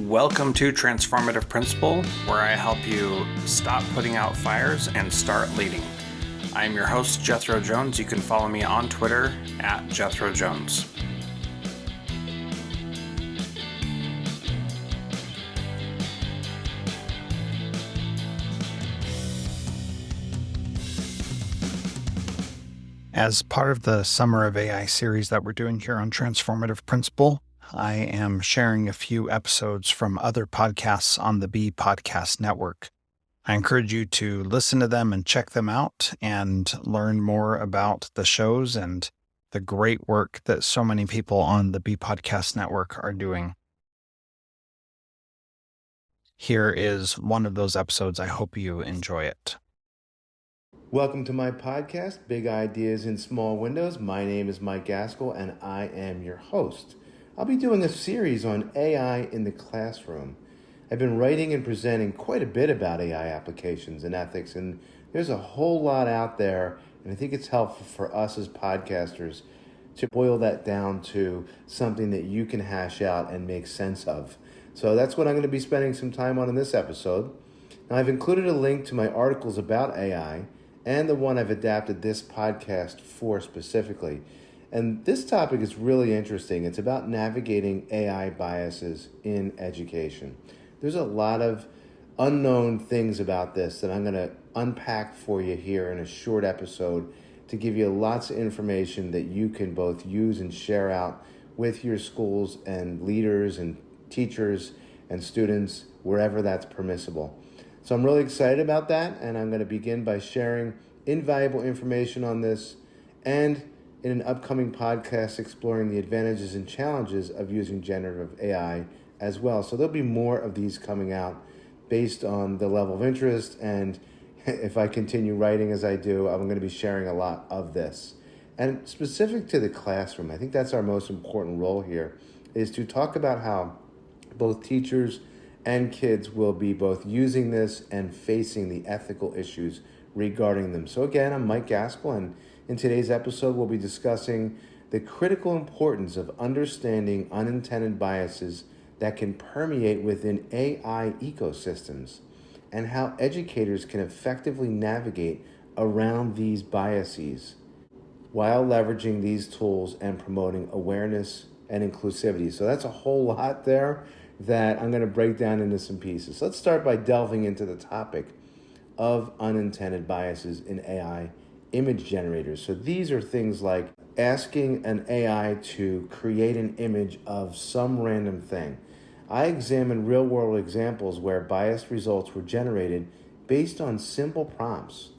Welcome to Transformative Principal, where I help you stop putting out fires and start leading. I'm your host, Jethro Jones. You can follow me on Twitter at Jethro Jones. As part of the Summer of AI series that we're doing here on Transformative Principal, I am sharing a few episodes from other podcasts on the B Podcast Network. I encourage you to listen to them and check them out and learn more about the shows and the great work that so many people on the B Podcast Network are doing. Here is one of those episodes. I hope you enjoy it. Welcome to my podcast, Big Ideas in Small Windows. My name is Mike Gaskell, and I am your host. I'll be doing a series on AI in the classroom. I've been writing and presenting quite a bit about AI applications and ethics, and there's a whole lot out there, and I think it's helpful for us as podcasters to boil that down to something that you can hash out and make sense of. So that's what I'm going to be spending some time on in this episode. Now, I've included a link to my articles about AI and the one I've adapted this podcast for specifically. And this topic is really interesting. It's about navigating AI biases in education. There's a lot of unknown things about this that I'm going to unpack for you here in a short episode to give you lots of information that you can both use and share out with your schools and leaders and teachers and students wherever that's permissible. So I'm really excited about that, and I'm going to begin by sharing invaluable information on this and in an upcoming podcast exploring the advantages and challenges of using generative AI as well. So there'll be more of these coming out based on the level of interest, and if I continue writing as I do, I'm going to be sharing a lot of this. And specific to the classroom, I think that's our most important role here, is to talk about how both teachers and kids will be both using this and facing the ethical issues regarding them. So again, I'm Mike Gaskell, and in today's episode, we'll be discussing the critical importance of understanding unintended biases that can permeate within AI ecosystems and how educators can effectively navigate around these biases while leveraging these tools and promoting awareness and inclusivity. So that's a whole lot there that I'm going to break down into some pieces. Let's start by delving into the topic of unintended biases in AI image generators. So these are things like asking an AI to create an image of some random thing. I examined real-world examples where biased results were generated based on simple prompts.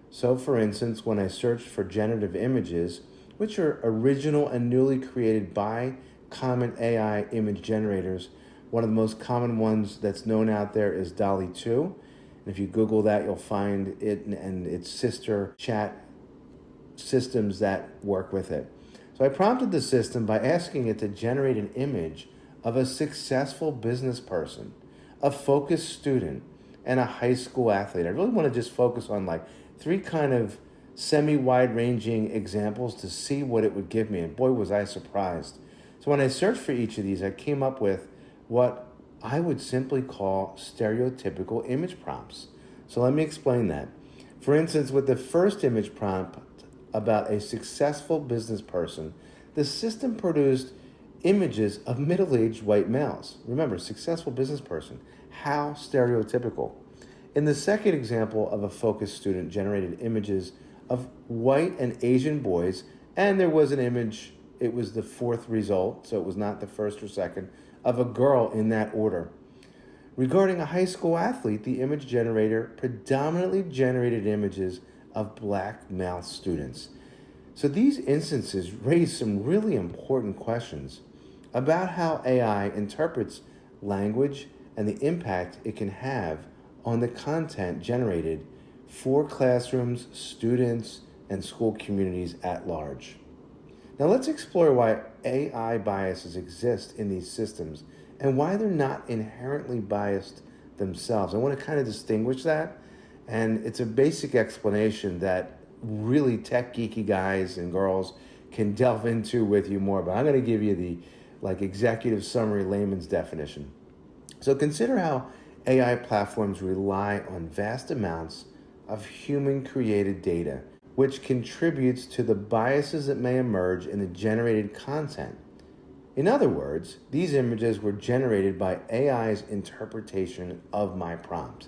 So for instance, when I searched for generative images, which are original and newly created by common AI image generators, one of the most common ones that's known out there is DALL-E 2. And if you Google that, you'll find it and its sister chat systems that work with it. So I prompted the system by asking it to generate an image of a successful business person, a focused student, and a high school athlete. I really want to just focus on like three kind of semi-wide ranging examples to see what it would give me. And boy, was I surprised. So when I searched for each of these, I came up with what I would simply call stereotypical image prompts. So let me explain that. For instance, with the first image prompt about a successful business person, the system produced images of middle-aged white males. Remember, successful business person. How stereotypical. In the second example of a focused student, generated images of white and Asian boys, and there was an image, it was the fourth result, so it was not the first or second, of a girl in that order. Regarding a high school athlete, the image generator predominantly generated images of black male students. So these instances raise some really important questions about how AI interprets language and the impact it can have on the content generated for classrooms, students, and school communities at large. Now let's explore why AI biases exist in these systems and why they're not inherently biased themselves. I want to kind of distinguish that, and it's a basic explanation that really tech geeky guys and girls can delve into with you more, but I'm going to give you the executive summary layman's definition. So consider how AI platforms rely on vast amounts of human-created data, which contributes to the biases that may emerge in the generated content. In other words, these images were generated by AI's interpretation of my prompt.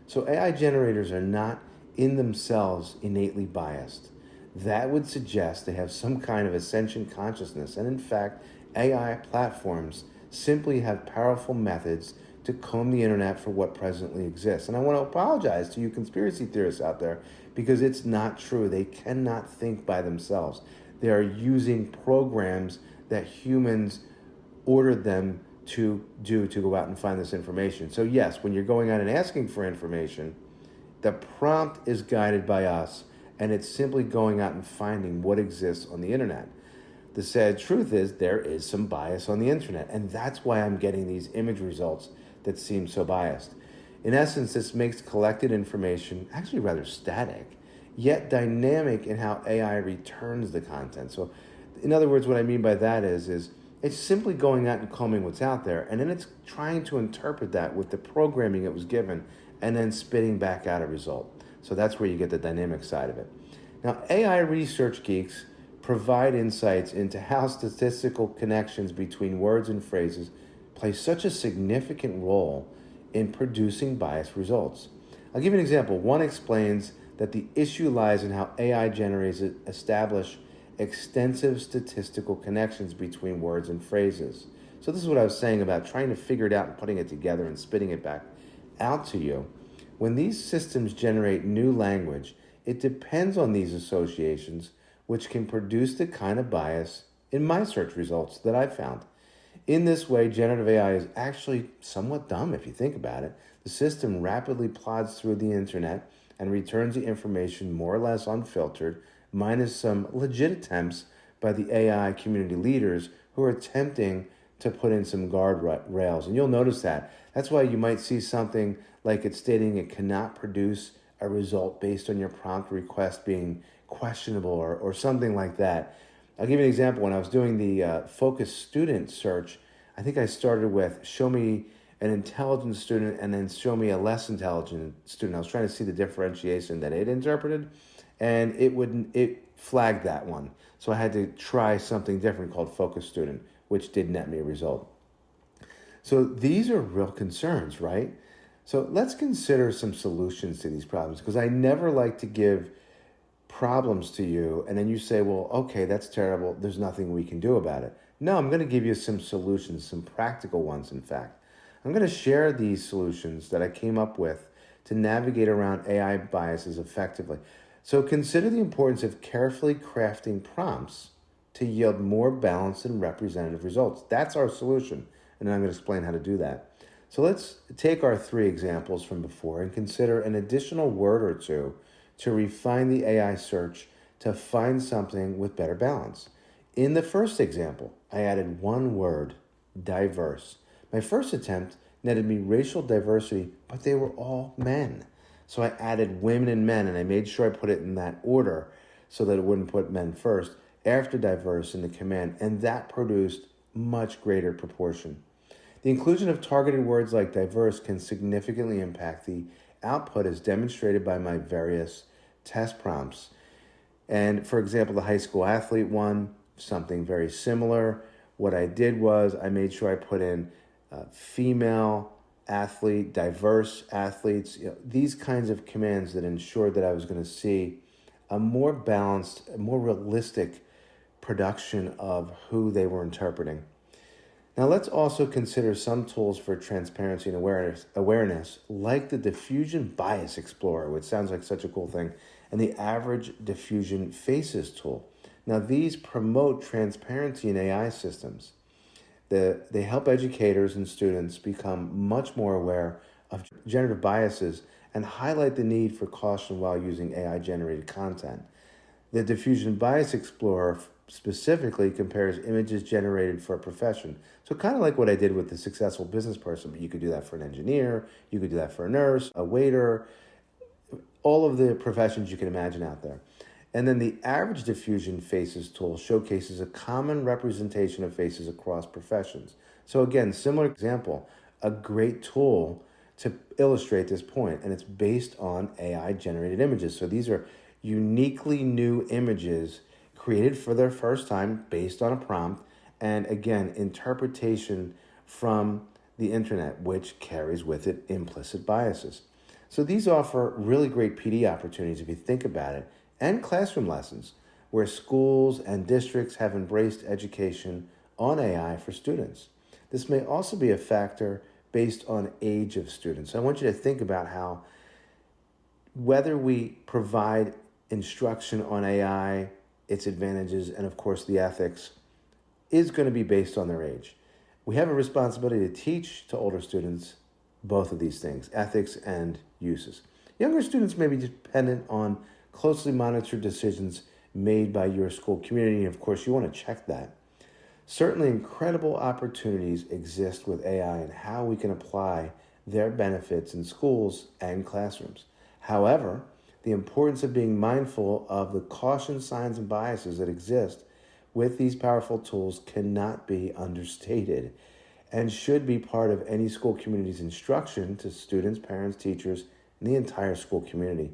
So AI generators are not in themselves innately biased. That would suggest they have some kind of ascension consciousness, and in fact, AI platforms simply have powerful methods to comb the internet for what presently exists. And I want to apologize to you conspiracy theorists out there because it's not true. They cannot think by themselves. They are using programs that humans ordered them to do to go out and find this information. So yes, when you're going out and asking for information, the prompt is guided by us, and it's simply going out and finding what exists on the internet. The sad truth is there is some bias on the internet, and that's why I'm getting these image results that seem so biased. In essence, this makes collected information actually rather static, yet dynamic in how AI returns the content. So in other words, what I mean by that is it's simply going out and combing what's out there, and then it's trying to interpret that with the programming it was given, and then spitting back out a result. So that's where you get the dynamic side of it. Now, AI research geeks provide insights into how statistical connections between words and phrases play such a significant role in producing biased results. I'll give you an example. One explains that the issue lies in how AI generators establish extensive statistical connections between words and phrases. So this is what I was saying about trying to figure it out and putting it together and spitting it back out to you. When these systems generate new language, it depends on these associations, which can produce the kind of bias in my search results that I've found. In this way, generative AI is actually somewhat dumb if you think about it. The system rapidly plods through the internet and returns the information more or less unfiltered, minus some legit attempts by the AI community leaders who are attempting to put in some guardrails. And you'll notice that. That's why you might see something like it's stating it cannot produce a result based on your prompt request being questionable or something like that. I'll give you an example. When I was doing the focus student search, I think I started with show me an intelligent student and then show me a less intelligent student. I was trying to see the differentiation that it interpreted, and it flagged that one. So I had to try something different called focus student, which did net me a result. So these are real concerns, right? So let's consider some solutions to these problems, because I never like to give problems to you and then you say, well, okay, that's terrible, there's nothing we can do about it. No, I'm going to give you some solutions, some practical ones, in fact. I'm going to share these solutions that I came up with to navigate around AI biases effectively. So consider the importance of carefully crafting prompts to yield more balanced and representative results. That's our solution, and I'm going to explain how to do that. So let's take our 3 examples from before and consider an additional word or two to refine the AI search to find something with better balance. In the first example, I added one word, diverse. My first attempt netted me racial diversity, but they were all men. So I added women and men, and I made sure I put it in that order so that it wouldn't put men first, after diverse in the command, and that produced much greater proportion. The inclusion of targeted words like diverse can significantly impact the output as demonstrated by my various test prompts. And for example, the high school athlete one, something very similar. What I did was I made sure I put in female athlete, diverse athletes, these kinds of commands that ensured that I was going to see a more balanced, a more realistic production of who they were interpreting. Now let's also consider some tools for transparency and awareness, like the Diffusion Bias Explorer, which sounds like such a cool thing, and the Average Diffusion Faces tool. Now these promote transparency in AI systems. They help educators and students become much more aware of generative biases and highlight the need for caution while using AI-generated content. The Diffusion Bias Explorer specifically compares images generated for a profession. So kind of like what I did with the successful business person, but you could do that for an engineer, you could do that for a nurse, a waiter, all of the professions you can imagine out there. And then the Average Diffusion Faces tool showcases a common representation of faces across professions. So again, similar example, a great tool to illustrate this point, and it's based on AI generated images. So these are uniquely new images created for their first time based on a prompt, and again, interpretation from the internet, which carries with it implicit biases. So these offer really great PD opportunities if you think about it, and classroom lessons where schools and districts have embraced education on AI for students. This may also be a factor based on age of students. So I want you to think about how whether we provide instruction on AI, its advantages, and of course the ethics, is going to be based on their age. We have a responsibility to teach to older students both of these things, ethics and uses. Younger students may be dependent on closely monitored decisions made by your school community, and of course you want to check that. Certainly incredible opportunities exist with AI and how we can apply their benefits in schools and classrooms. However, the importance of being mindful of the caution signs and biases that exist with these powerful tools cannot be understated and should be part of any school community's instruction to students, parents, teachers, and the entire school community.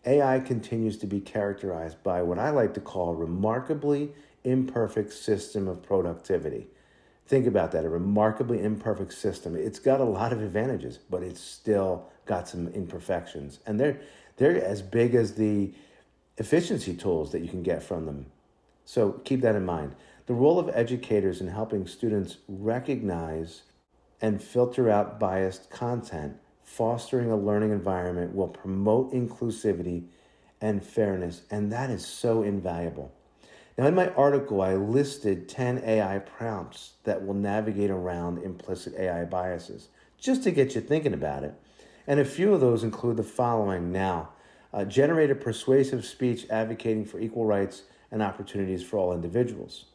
AI continues to be characterized by what I like to call a remarkably imperfect system of productivity. Think about that, a remarkably imperfect system. It's got a lot of advantages, but it's still got some imperfections. And they're as big as the efficiency tools that you can get from them. So keep that in mind. The role of educators in helping students recognize and filter out biased content, fostering a learning environment will promote inclusivity and fairness, and that is so invaluable. Now, in my article, I listed 10 AI prompts that will navigate around implicit AI biases, just to get you thinking about it. And a few of those include the following now. Generate a persuasive speech advocating for equal rights and opportunities for all individuals.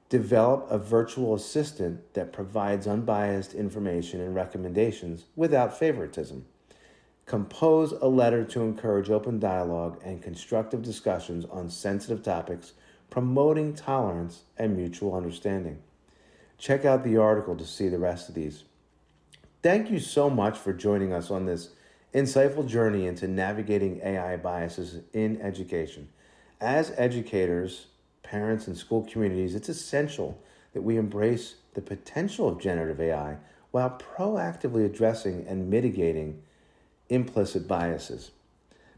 Develop a virtual assistant that provides unbiased information and recommendations without favoritism. Compose a letter to encourage open dialogue and constructive discussions on sensitive topics, promoting tolerance and mutual understanding. Check out the article to see the rest of these. Thank you so much for joining us on this insightful journey into navigating AI biases in education. As educators, parents, and school communities, it's essential that we embrace the potential of generative AI while proactively addressing and mitigating implicit biases.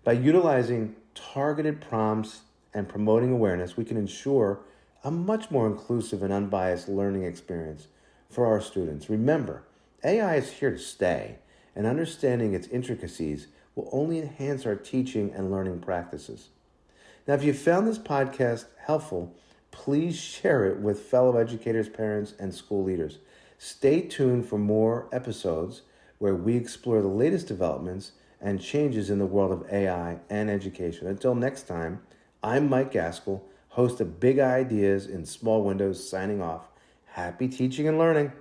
By utilizing targeted prompts and promoting awareness, we can ensure a much more inclusive and unbiased learning experience for our students. Remember, AI is here to stay, and understanding its intricacies will only enhance our teaching and learning practices. Now, if you found this podcast helpful, please share it with fellow educators, parents, and school leaders. Stay tuned for more episodes where we explore the latest developments and changes in the world of AI and education. Until next time, I'm Mike Gaskell, host of Big Ideas in Small Windows, signing off. Happy teaching and learning.